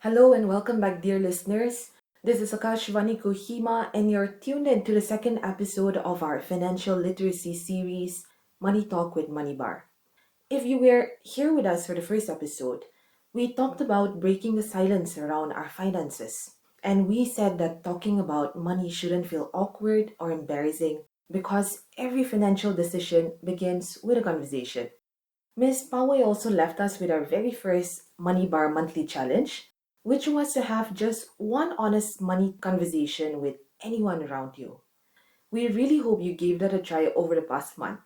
Hello and welcome back, dear listeners. This is Akashvani Kohima, and you're tuned in to the second episode of our financial literacy series, Money Talk with MONEYBAR. If you were here with us for the first episode, we talked about breaking the silence around our finances. And we said that talking about money shouldn't feel awkward or embarrassing because every financial decision begins with a conversation. Miss Poway also left us with our very first Money Bar monthly challenge, which was to have just one honest money conversation with anyone around you. We really hope you gave that a try over the past month.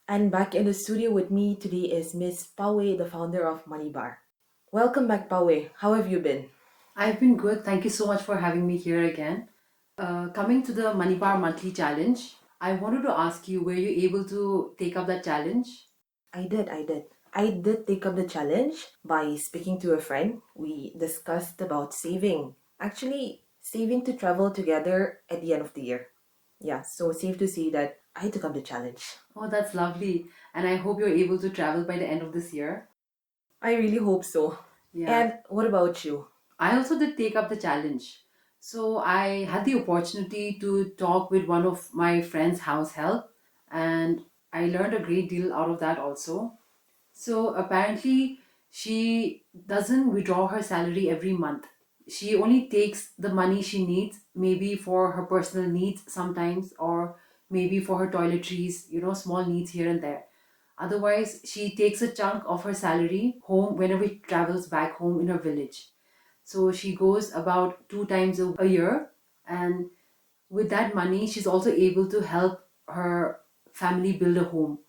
And back in the studio with me today is Miss Poway, the founder of Money Bar. Welcome back, Poway. How have you been? I've been good. Thank you so much for having me here again. Coming to the MONEYBAR monthly challenge, I wanted to ask you, were you able to take up that challenge? I did. I did take up the challenge by speaking to a friend. We discussed about saving. Actually, saving to travel together at the end of the year. Yeah, so safe to say that I took up the challenge. Oh, that's lovely. And I hope you're able to travel by the end of this year. I really hope so. Yeah. And what about you? I also did take up the challenge. So I had the opportunity to talk with one of my friend's house help, and I learned a great deal out of that also. So apparently, she doesn't withdraw her salary every month. She only takes the money she needs, maybe for her personal needs sometimes, or maybe for her toiletries, small needs here and there. Otherwise, she takes a chunk of her salary home whenever she travels back home in her village. So she goes about 2 times a year, and with that money, she's also able to help her family build a home.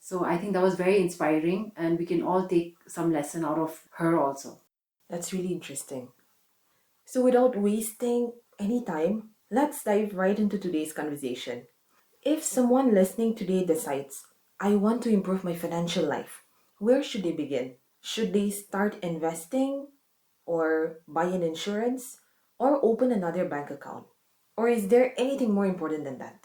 So I think that was very inspiring, and we can all take some lesson out of her also. That's really interesting. So, without wasting any time, let's dive right into today's conversation. If someone listening today decides, I want to improve my financial life, where should they begin? Should they start investing or buy an insurance or open another bank account? Or is there anything more important than that?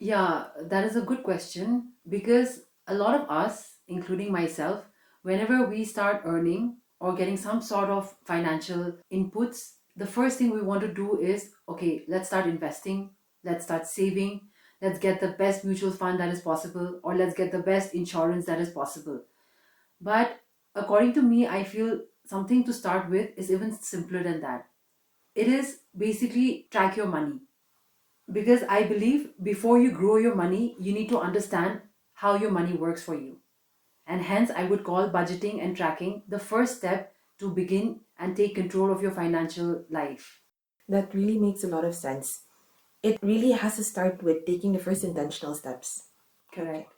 Yeah, that is a good question because a lot of us, including myself, whenever we start earning or getting some sort of financial inputs, the first thing we want to do is okay, let's start investing, let's start saving, let's get the best mutual fund that is possible, or let's get the best insurance that is possible. But according to me, I feel something to start with is even simpler than that. It is basically track your money, because I believe before you grow your money, you need to understand how your money works for you. And hence, I would call budgeting and tracking the first step to begin and take control of your financial life. That really makes a lot of sense. It really has to start with taking the first intentional steps. Okay. Correct.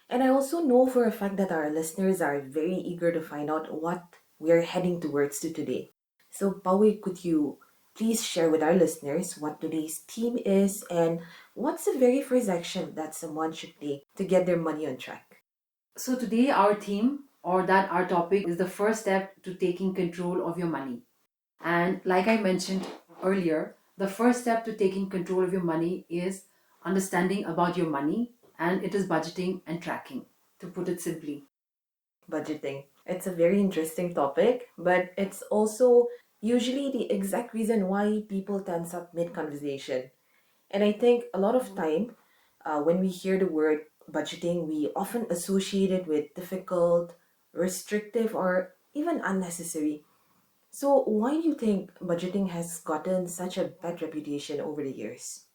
And I also know for a fact that our listeners are very eager to find out what we're heading towards to today. So, Pawi, could you please share with our listeners what today's theme is and what's the very first action that someone should take to get their money on track? So, today, our theme or that our topic is the first step to taking control of your money. And like I mentioned earlier, the first step to taking control of your money is understanding about your money, and it is budgeting and tracking, to put it simply. Budgeting. It's a very interesting topic, but it's also usually the exact reason why people tense up mid conversation. And I think a lot of time, when we hear the word budgeting, we often associate it with difficult, restrictive, or even unnecessary. So, why do you think budgeting has gotten such a bad reputation over the years?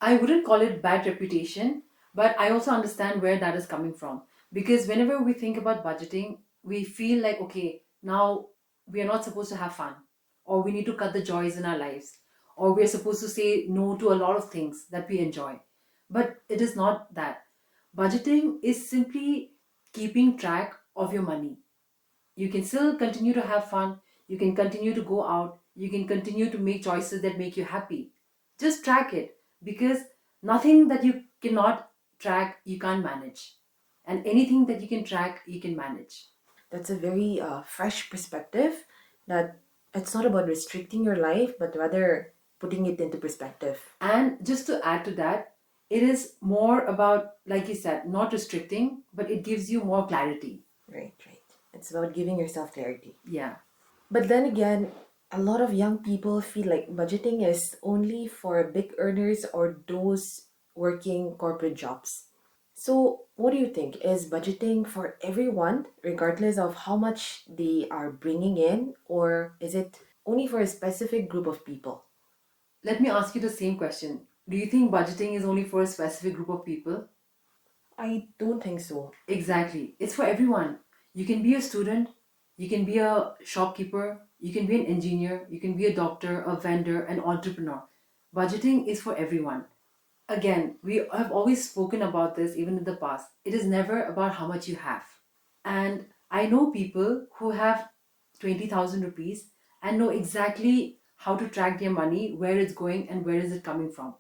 I wouldn't call it bad reputation, but I also understand where that is coming from. Because whenever we think about budgeting, we feel like, okay, now we are not supposed to have fun, or we need to cut the joys in our lives, or we are supposed to say no to a lot of things that we enjoy. But it is not that. Budgeting is simply keeping track of your money. You can still continue to have fun, you can continue to go out, you can continue to make choices that make you happy. Just track it, because nothing that you cannot track you can't manage, and anything that you can track you can manage. That's a very fresh perspective that it's not about restricting your life, but rather putting it into perspective. And just to add to that, it is more about, like you said, not restricting, but it gives you more clarity. Right, right. It's about giving yourself clarity. Yeah. But then again, a lot of young people feel like budgeting is only for big earners or those working corporate jobs. So, what do you think? Is budgeting for everyone, regardless of how much they are bringing in, or is it only for a specific group of people? Let me ask you the same question. Do you think budgeting is only for a specific group of people? I don't think so. Exactly. It's for everyone. You can be a student, you can be a shopkeeper, you can be an engineer, you can be a doctor, a vendor, an entrepreneur. Budgeting is for everyone. Again, we have always spoken about this even in the past. It is never about how much you have. And I know people who have 20,000 rupees and know exactly how to track their money, where it's going, and where is it coming from.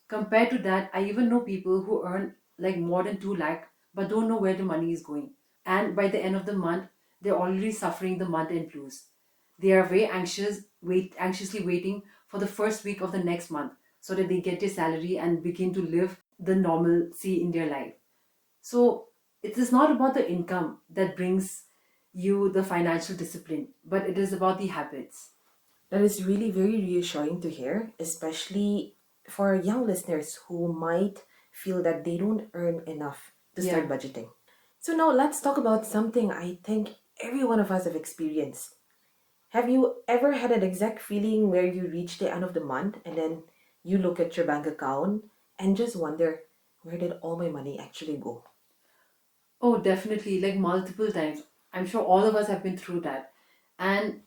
Compared to that, I even know people who earn like more than 2 lakh but don't know where the money is going. And by the end of the month, they're already suffering the month end blues. They are very anxiously waiting for the first week of the next month so that they get their salary and begin to live the normalcy in their life. So it is not about the income that brings you the financial discipline, but it is about the habits. That is really very reassuring to hear, especially for young listeners who might feel that they don't earn enough to start Yeah. budgeting. So now let's talk about something I think every one of us have experienced. Have you ever had an exact feeling where you reach the end of the month and then you look at your bank account and just wonder, where did all my money actually go? Oh, definitely, like multiple times. I'm sure all of us have been through that. And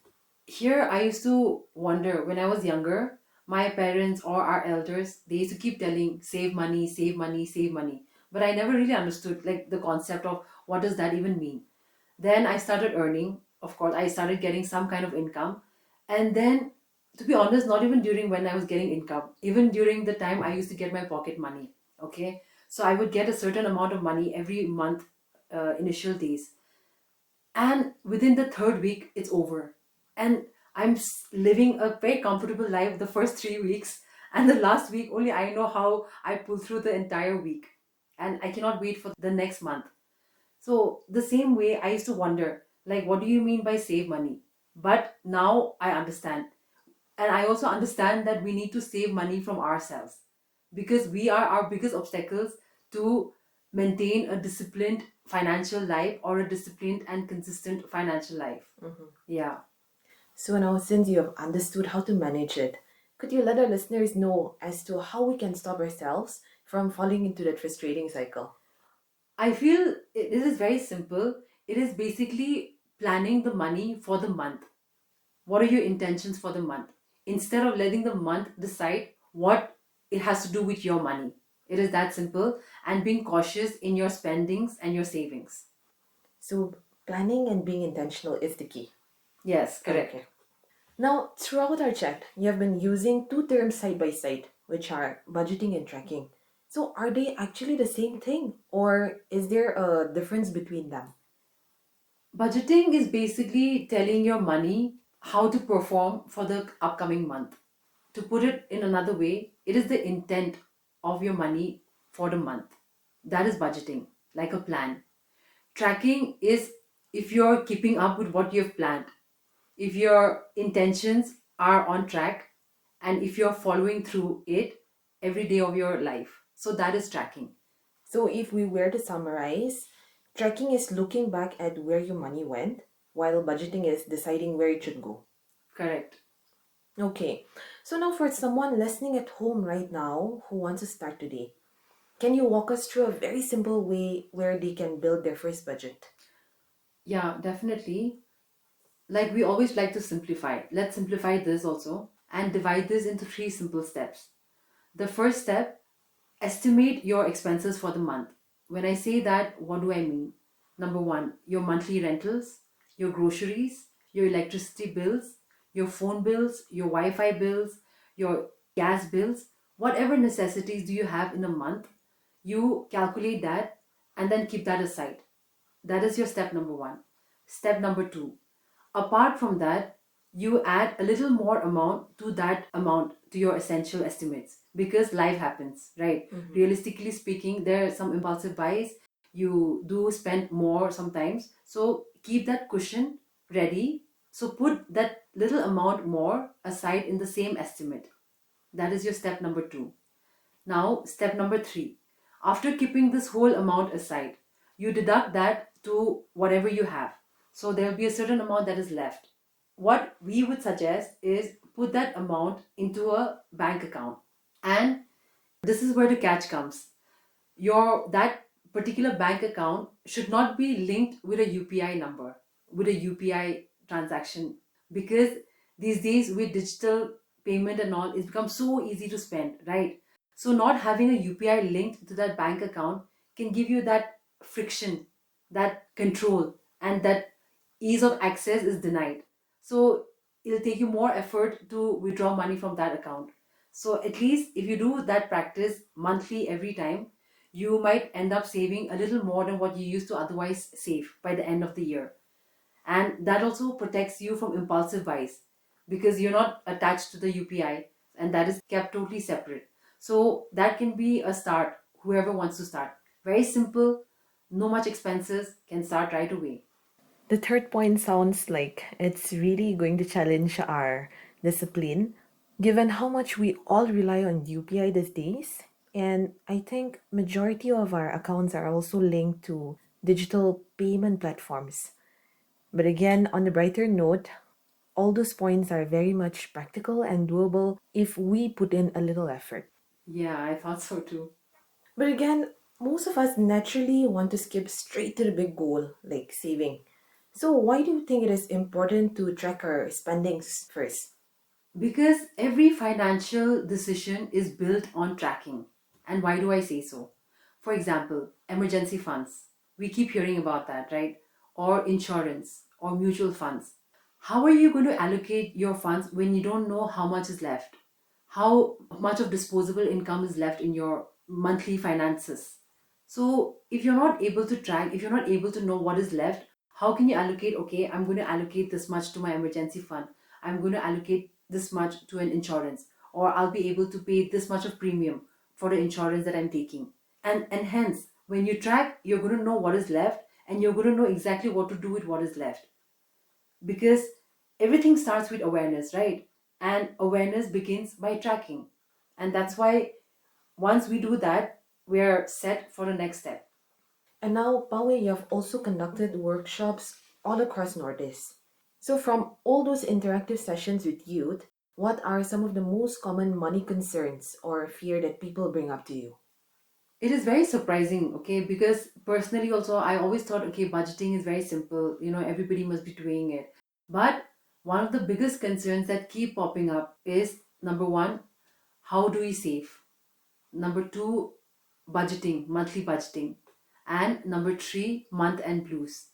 here I used to wonder when I was younger, my parents or our elders, they used to keep telling, save money, save money, save money. But I never really understood like the concept of what does that even mean. Then I started earning. Of course, I started getting some kind of income. And then, to be honest, not even during when I was getting income, even during the time I used to get my pocket money. Okay. So I would get a certain amount of money every month, initial days. And within the third week, it's over. And living a very comfortable life the first 3 weeks. And the last week, only I know how I pull through the entire week. And I cannot wait for the next month. So the same way I used to wonder, like, what do you mean by save money? But now I understand. And I also understand that we need to save money from ourselves because we are our biggest obstacles to maintain a disciplined financial life or a disciplined and consistent financial life. Yeah. So now, since you have understood how to manage it, could you let our listeners know as to how we can stop ourselves from falling into that frustrating cycle? I feel this is very simple. It is basically planning the money for the month. What are your intentions for the month? Instead of letting the month decide what it has to do with your money. It is that simple and being cautious in your spendings and your savings. So, planning and being intentional is the key. Yes, correct. Okay. Now, throughout our chat, you have been using two terms side by side, which are budgeting and tracking. So, are they actually the same thing, or is there a difference between them? Budgeting is basically telling your money how to perform for the upcoming month. To put it in another way, it is the intent of your money for the month. That is budgeting, like a plan. Tracking is if you're keeping up with what you've planned, if your intentions are on track, and if you're following through it every day of your life. So that is tracking. So, if we were to summarize, tracking is looking back at where your money went, while budgeting is deciding where it should go. Correct. Okay, so now for someone listening at home right now who wants to start today, can you walk us through a very simple way where they can build their first budget? Yeah, definitely. Like we always like to simplify. Let's simplify this also and divide this into three simple steps. The first step, estimate your expenses for the month. When I say that, what do I mean? Number one, your monthly rentals, your groceries, your electricity bills, your phone bills, your Wi Fi bills, your gas bills, whatever necessities do you have in a month, you calculate that and then keep that aside. That is your step number one. Step number two, apart from that, you add a little more amount to that amount to your essential estimates because life happens, right? Realistically speaking, there are some impulsive buys. You do spend more sometimes. So keep that cushion ready So put that little amount more aside in the same estimate. That is your step number two. Now, step number three. After keeping this whole amount aside, you deduct that to whatever you have. So there will be a certain amount that is left. What we would suggest is put that amount into a bank account. And this is where the catch comes. Your that particular bank account should not be linked with a UPI number, with a UPI transaction, because these days with digital payment and all, it's become so easy to spend, right? So not having a UPI linked to that bank account can give you that friction, that control, and that ease of access is denied. So it'll take you more effort to withdraw money from that account. So at least if you do that practice monthly every time, you might end up saving a little more than what you used to otherwise save by the end of the year. And that also protects you from impulsive buys because you're not attached to the UPI, and that is kept totally separate. So that can be a start, whoever wants to start. Very simple, no much expenses, can start right away. The third point sounds like it's really going to challenge our discipline, given how much we all rely on UPI these days. And I think majority of our accounts are also linked to digital payment platforms. But again, on the brighter note, all those points are very much practical and doable if we put in a little effort. Yeah, I thought so too. But again, most of us naturally want to skip straight to the big goal, like saving. So, why do you think it is important to track our spendings first? Because every financial decision is built on tracking. And why do I say so? For example, emergency funds. We keep hearing about that, right? Or insurance or mutual funds. How are you going to allocate your funds when you don't know how much is left? How much of disposable income is left in your monthly finances? So, if you're not able to track, if you're not able to know what is left, how can you allocate? Okay, I'm going to allocate this much to my emergency fund. I'm going to allocate this much to an insurance, or I'll be able to pay this much of premium for the insurance that I'm taking. And hence, when you track, you're going to know what is left and you're going to know exactly what to do with what is left, because everything starts with awareness, right? And awareness begins by tracking. And that's why once we do that, we're set for the next step. And now, Pawe, you have also conducted workshops all across Northeast. So, from all those interactive sessions with youth, what are some of the most common money concerns or fear that people bring up to you? It is very surprising, okay, because personally also I always thought, okay, budgeting is very simple, everybody must be doing it. But one of the biggest concerns that keep popping up is number one, how do we save? Number two, budgeting, monthly budgeting. And number three, month end blues.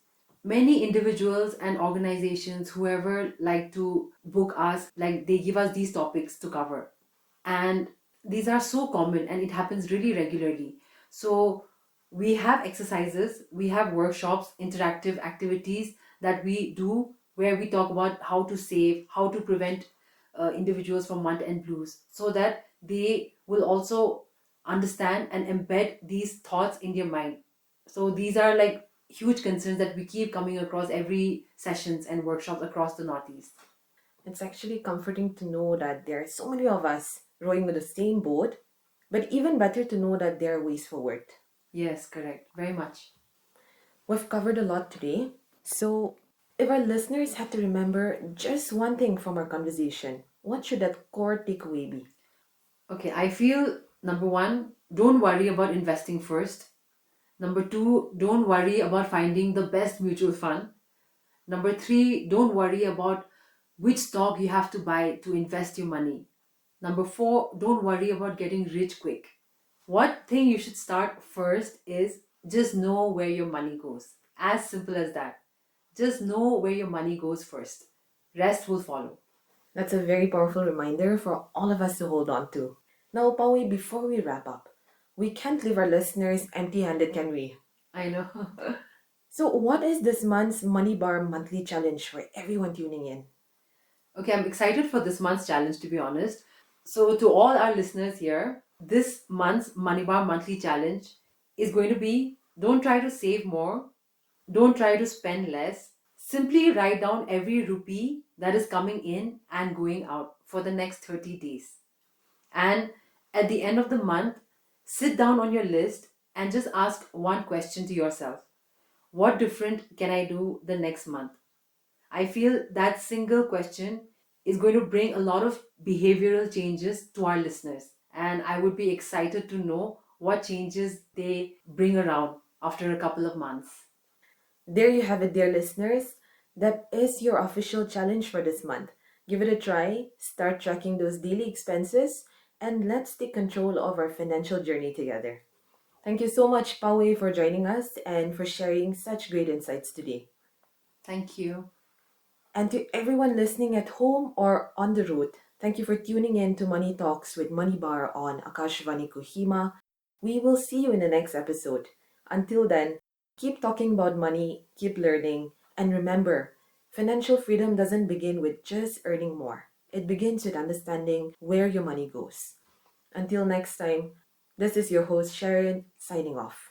Many individuals and organizations, whoever like to book us, like they give us these topics to cover. And these are so common and it happens really regularly. So we have exercises, we have workshops, interactive activities that we do where we talk about how to save, how to prevent individuals from month end blues, so that they will also understand and embed these thoughts in their mind. So these are like huge concerns that we keep coming across every sessions and workshops across the Northeast. It's actually comforting to know that there are so many of us rowing with the same boat, but even better to know that there are ways forward. Yes, correct. Very much. We've covered a lot today. So, if our listeners had to remember just one thing from our conversation, what should that core takeaway be? Okay, I feel number one, don't worry about investing first. Number two, don't worry about finding the best mutual fund. Number three, don't worry about which stock you have to buy to invest your money. Number four, don't worry about getting rich quick. What thing you should start first is just know where your money goes. As simple as that. Just know where your money goes first. Rest will follow. That's a very powerful reminder for all of us to hold on to. Now, Pawi, before we wrap up, we can't leave our listeners empty handed, can we? I know. So, what is this month's Money Bar monthly challenge for everyone tuning in? Okay, I'm excited for this month's challenge, to be honest. So, to all our listeners here, this month's MONEYBAR monthly challenge is going to be, don't try to save more, don't try to spend less, Simply write down every rupee that is coming in and going out for the next 30 days. And at the end of the month, sit down on your list and just ask one question to yourself: what different can I do the next month? I feel that single question is going to bring a lot of behavioral changes to our listeners. And I would be excited to know what changes they bring around after a couple of months. There you have it, dear listeners. That is your official challenge for this month. Give it a try, start tracking those daily expenses, and let's take control of our financial journey together. Thank you so much, Pawe, for joining us and for sharing such great insights today. Thank you. And to everyone listening at home or on the road, thank you for tuning in to Money Talks with MONEYBAR on Akashvani Kohima. We will see you in the next episode. Until then, keep talking about money, keep learning, and remember, financial freedom doesn't begin with just earning more. It begins with understanding where your money goes. Until next time, this is your host Sharon signing off.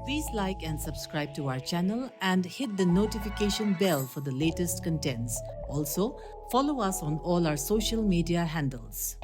Please like and subscribe to our channel and hit the notification bell for the latest contents. Also, follow us on all our social media handles.